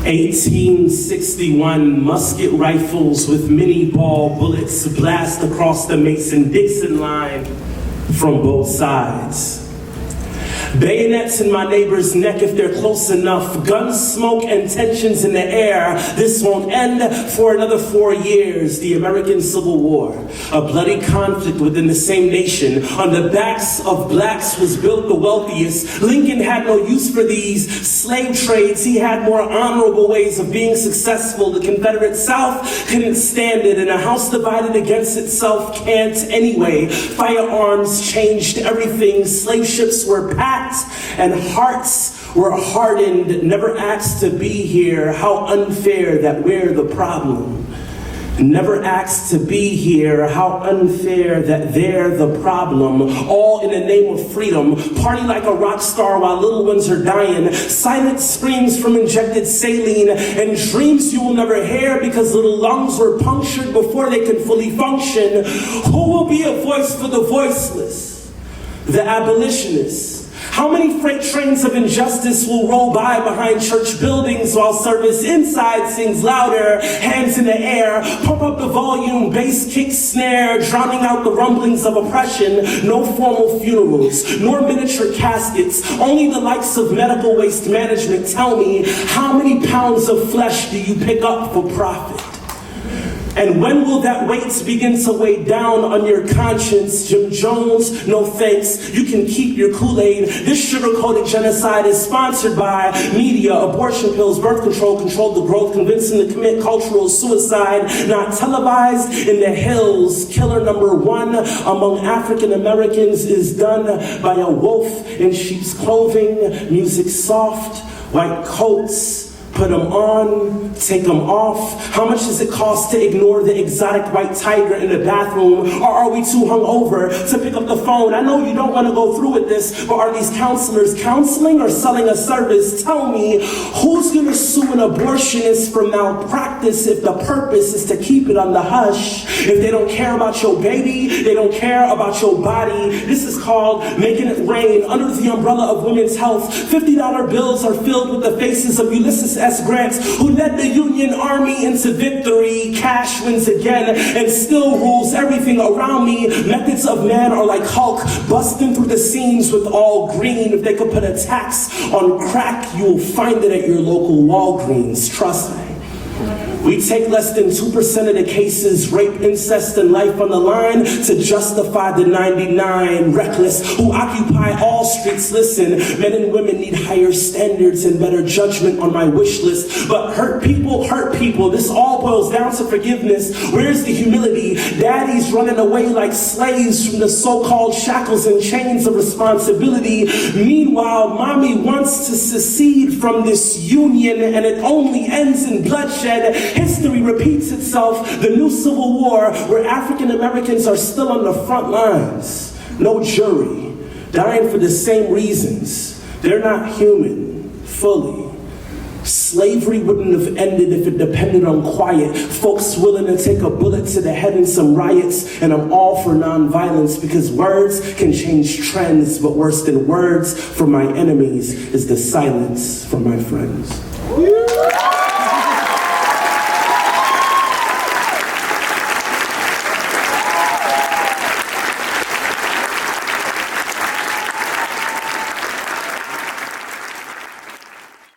1861, musket rifles with mini ball bullets blast across the Mason-Dixon line from both sides. Bayonets in my neighbor's neck if they're close enough. Guns, smoke, and tensions in the air. This won't end for another 4 years. The American Civil War, a bloody conflict within the same nation. On the backs of blacks was built the wealthiest. Lincoln had no use for these slave trades. He had more honorable ways of being successful. The Confederate South couldn't stand it, and a house divided against itself can't anyway. Firearms changed everything. Slave ships were packed and hearts were hardened, never asked to be here. How unfair that we're the problem. Never asked to be here. How unfair that they're the problem. All in the name of freedom. Party like a rock star while little ones are dying. Silent screams from injected saline and dreams you will never hear because little lungs were punctured before they can fully function. Who will be a voice for the voiceless? The abolitionists. How many freight trains of injustice will roll by behind church buildings while service inside sings louder, hands in the air, pump up the volume, bass kick snare, drowning out the rumblings of oppression. No formal funerals, nor miniature caskets, only the likes of medical waste management. Tell me, how many pounds of flesh do you pick up for profit? And when will that weight begin to weigh down on your conscience? Jim Jones, no thanks. You can keep your Kool-Aid. This sugar-coated genocide is sponsored by media, abortion pills, birth control, control the growth, convincing to commit cultural suicide, not televised in the hills. Killer number 1 among African Americans is done by a wolf in sheep's clothing. Music soft, white coats. Put them on, take them off. How much does it cost to ignore the exotic white tiger in the bathroom? Or are we too hungover to pick up the phone? I know you don't want to go through with this, but are these counselors counseling or selling a service? Tell me, who's going to sue an abortionist for malpractice if the purpose is to keep it on the hush? If they don't care about your baby, they don't care about your body. This is called making it rain under the umbrella of women's health. $50 bills are filled with the faces of Ulysses S. Grant, who led the Union Army into victory. Cash wins again and still rules everything around me. Methods of man are like Hulk, busting through the seams with all green. If they could put a tax on crack, you'll find it at your local Walgreens. Trust me. We take less than 2% of the cases, rape, incest, and life on the line to justify the 99 reckless who occupy all streets. Listen, men and women need higher standards and better judgment on my wish list. But hurt people, hurt people. This all boils down to forgiveness. Where's the humility? Daddies running away like slaves from the so-called shackles and chains of responsibility. Meanwhile, mommy wants to secede from this union and it only ends in bloodshed. History repeats itself. The new Civil War, where African Americans are still on the front lines. No jury, dying for the same reasons. They're not human, fully. Slavery wouldn't have ended if it depended on quiet. Folks willing to take a bullet to the head in some riots, and I'm all for nonviolence because words can change trends, but worse than words from my enemies is the silence from my friends.